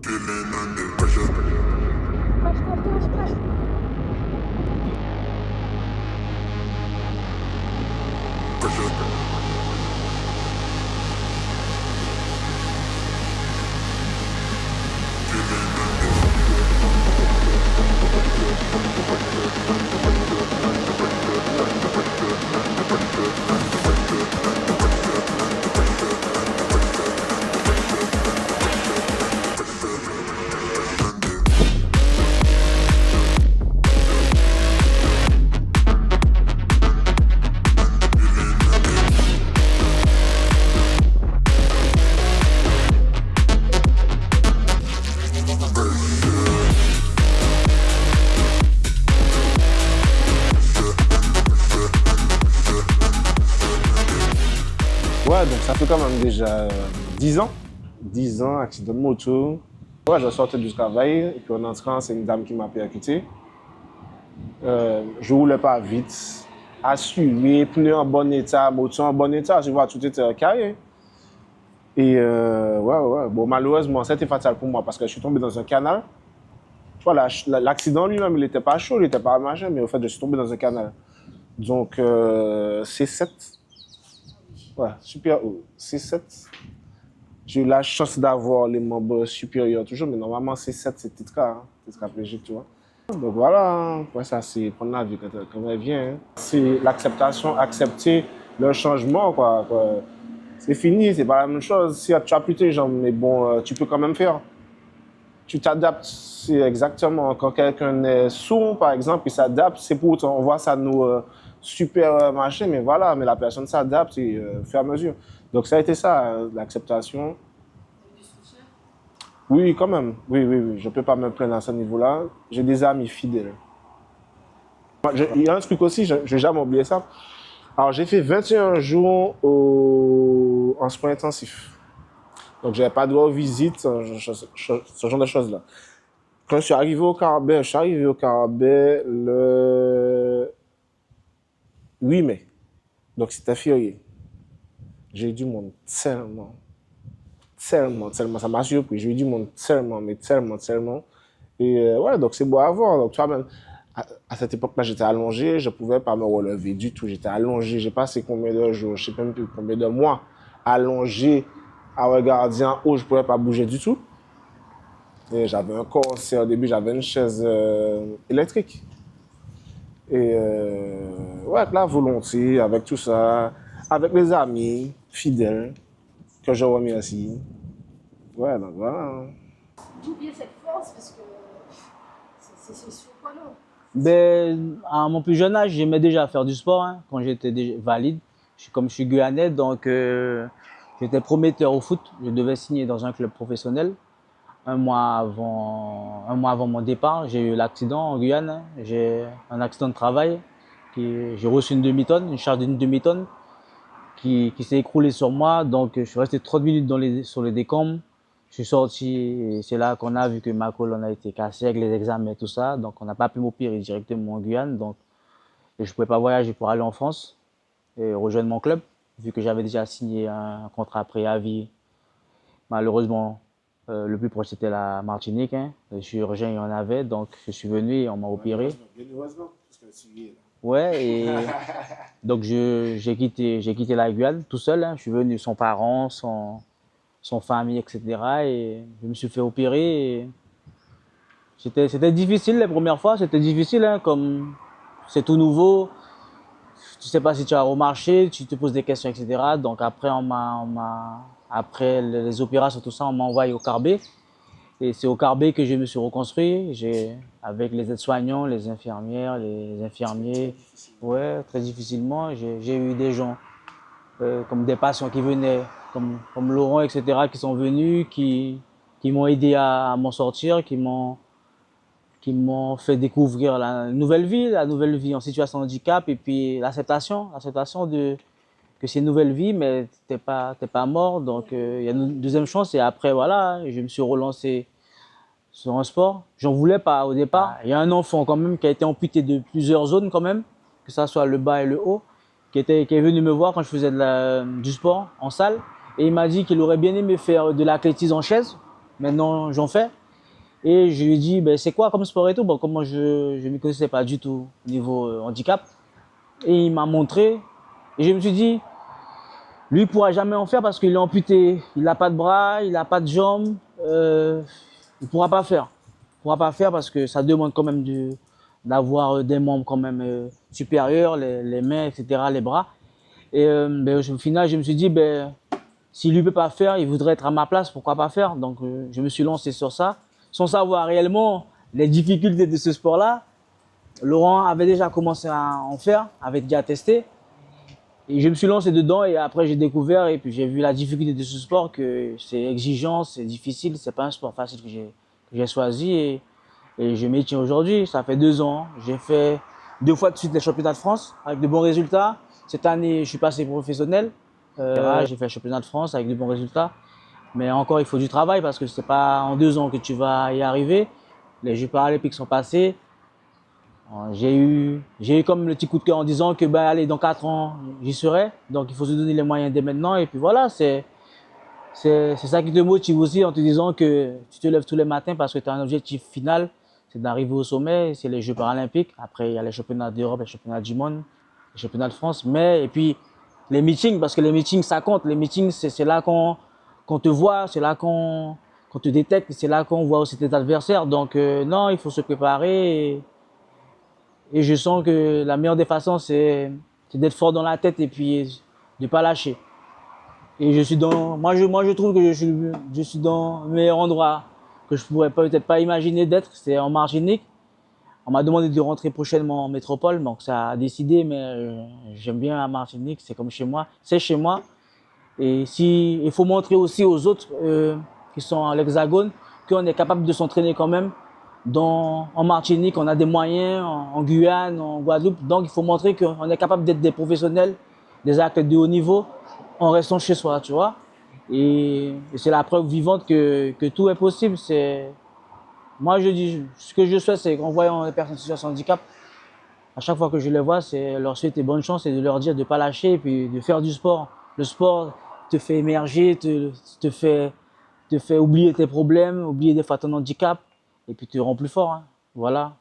Feeling under pressure. Pressure. Ouais, donc ça fait quand même déjà 10 ans. 10 ans, accident de moto. Ouais, je sortais du travail et puis en entrant, c'est une dame qui m'a percuté. Je roulais pas vite, assuré, pneus en bon état, moto en bon état, je vois tout était carré. Et ouais, bon, malheureusement, c'était fatal pour moi parce que je suis tombé dans un canal. Voilà, l'accident lui-même, il n'était pas chaud, il n'était pas machin, mais au fait, je suis tombé dans un canal. Donc, C7, ouais, super haut, C7. J'ai eu la chance d'avoir les membres supérieurs toujours, mais normalement, C7, c'est tétraplégique, tu vois. Donc voilà, ouais, ça c'est prendre la vie quand elle vient. Hein. C'est l'acceptation, accepter le changement, quoi. C'est fini, c'est pas la même chose. Si tu as plus tes jambes, mais bon, tu peux quand même faire. Tu t'adaptes, c'est exactement. Quand quelqu'un est sourd, par exemple, il s'adapte, c'est pour on voit ça nous super machin, mais voilà, mais la personne s'adapte et fait à mesure. Donc ça a été ça, l'acceptation. Oui, quand même. Oui. Je ne peux pas me plaindre à ce niveau-là. J'ai des amis fidèles. Il y a un truc aussi, je ne vais jamais oublier ça. Alors, j'ai fait 21 jours en soins intensifs. Donc, je n'avais pas droit aux visites, ce genre de choses-là. Quand je suis arrivé au Carabet, le 8 mai. Donc, c'était férié. J'ai eu du monde tellement. Ça m'a surpris. J'ai eu du monde tellement. Et ouais, donc c'est beau à voir. Donc, tu vois, même à cette époque-là, j'étais allongé, je ne pouvais pas me relever du tout. J'étais allongé, j'ai passé combien de jours, je ne sais même plus combien de mois, allongé à regarder en haut, je ne pouvais pas bouger du tout. Et j'avais un corset au début, j'avais une chaise électrique. Et ouais, avec la volonté, avec tout ça, avec les amis fidèles que je remercie. Ouais, donc voilà. D'où vient cette force parce que c'est surprenant. Ben, à mon plus jeune âge, j'aimais déjà faire du sport hein, quand j'étais déjà valide. Comme je suis guyanais, donc j'étais prometteur au foot. Je devais signer dans un club professionnel. Un mois avant mon départ, j'ai eu l'accident en Guyane. Hein. J'ai un accident de travail. J'ai reçu une demi-tonne, une charge d'une demi-tonne qui s'est écroulée sur moi. Donc je suis resté 30 minutes sur les décombres. Je suis sorti et c'est là qu'on a vu que ma colonne a été cassée avec les examens et tout ça. Donc on n'a pas pu m'opérer directement en Guyane. Donc et je ne pouvais pas voyager pour aller en France et rejoindre mon club, vu que j'avais déjà signé un contrat préavis. Malheureusement, le plus proche c'était la Martinique. Hein. Les chirurgiens y en avaient, donc je suis venu et on m'a opéré. Ouais, et donc j'ai quitté la Guyane tout seul. Hein. Je suis venu sans parents, sans famille, etc. Et je me suis fait opérer. Et c'était difficile les premières fois, c'était difficile, hein, comme c'est tout nouveau. Tu sais pas si tu as remarché, tu te poses des questions, etc. Donc après, après les opérations, tout ça, on m'a envoyé au Carbet. Et c'est au Carbet que je me suis reconstruit. Avec les aides-soignants, les infirmières, les infirmiers. Ouais, très difficilement. J'ai eu des gens, comme des patients qui venaient, comme Laurent, etc., qui sont venus, qui m'ont aidé à m'en sortir, qui m'ont fait découvrir la nouvelle vie en situation de handicap et puis l'acceptation que c'est une nouvelle vie, mais t'es pas mort. Donc, il y a une deuxième chance et après, voilà, je me suis relancé sur un sport. J'en voulais pas au départ. Il y a un enfant quand même qui a été amputé de plusieurs zones quand même, que ça soit le bas et le haut, qui est venu me voir quand je faisais du sport en salle et il m'a dit qu'il aurait bien aimé faire de l'athlétisme en chaise. maintenant j'en fais. Et je lui ai dit, ben, c'est quoi comme sport et tout? Bon, comment je ne m'y connaissais pas du tout au niveau handicap. Et il m'a montré. Et je me suis dit, lui, il ne pourra jamais en faire parce qu'il est amputé. Il n'a pas de bras, il n'a pas de jambes. Il ne pourra pas faire. Il ne pourra pas faire parce que ça demande quand même d'avoir des membres quand même supérieurs, les mains, etc., les bras. Et ben, au final, je me suis dit, ben, si lui ne peut pas faire, il voudrait être à ma place, pourquoi pas faire? Donc, je me suis lancé sur ça, sans savoir réellement les difficultés de ce sport-là. Laurent avait déjà commencé à en faire, avait déjà testé. Et je me suis lancé dedans et après j'ai découvert et puis j'ai vu la difficulté de ce sport, que c'est exigeant, c'est difficile, c'est pas un sport facile que j'ai choisi et je m'y tiens aujourd'hui. Ça fait 2 ans, j'ai fait 2 fois de suite les championnats de France avec de bons résultats. Cette année, je suis passé professionnel. J'ai fait le championnat de France avec de bons résultats. Mais encore, il faut du travail parce que c'est pas en 2 ans que tu vas y arriver. Les Jeux paralympiques sont passés. J'ai eu comme le petit coup de cœur en disant que ben, allez, dans 4 ans, j'y serai. Donc, il faut se donner les moyens dès maintenant. Et puis voilà, c'est ça qui te motive aussi en te disant que tu te lèves tous les matins parce que tu as un objectif final, c'est d'arriver au sommet. C'est les Jeux paralympiques. Après, il y a les championnats d'Europe, les championnats du monde, les championnats de France. Et puis, les meetings, parce que les meetings, ça compte. Les meetings, c'est là qu'on te voit, c'est là qu'on te détecte, c'est là qu'on voit aussi tes adversaires. Donc, non, il faut se préparer. Et je sens que la meilleure des façons, c'est d'être fort dans la tête et puis de ne pas lâcher. Et moi je trouve que je suis dans le meilleur endroit que je pourrais peut-être pas imaginer d'être, c'est en Martinique. On m'a demandé de rentrer prochainement en métropole, donc ça a décidé, mais j'aime bien la Martinique, c'est comme chez moi, c'est chez moi. Et il faut montrer aussi aux autres qui sont à l'Hexagone qu'on est capable de s'entraîner quand même. En Martinique, on a des moyens, en Guyane, en Guadeloupe. Donc, il faut montrer qu'on est capable d'être des professionnels, des athlètes de haut niveau, en restant chez soi, tu vois. Et c'est la preuve vivante que tout est possible. Moi, je dis, ce que je souhaite, c'est qu'en voyant les personnes en situation de handicap, à chaque fois que je les vois, c'est leur souhaiter bonne chance et de leur dire de ne pas lâcher et puis de faire du sport. Le sport te fait émerger, te fait oublier tes problèmes, oublier des fois ton handicap et puis te rend plus fort, hein. Voilà.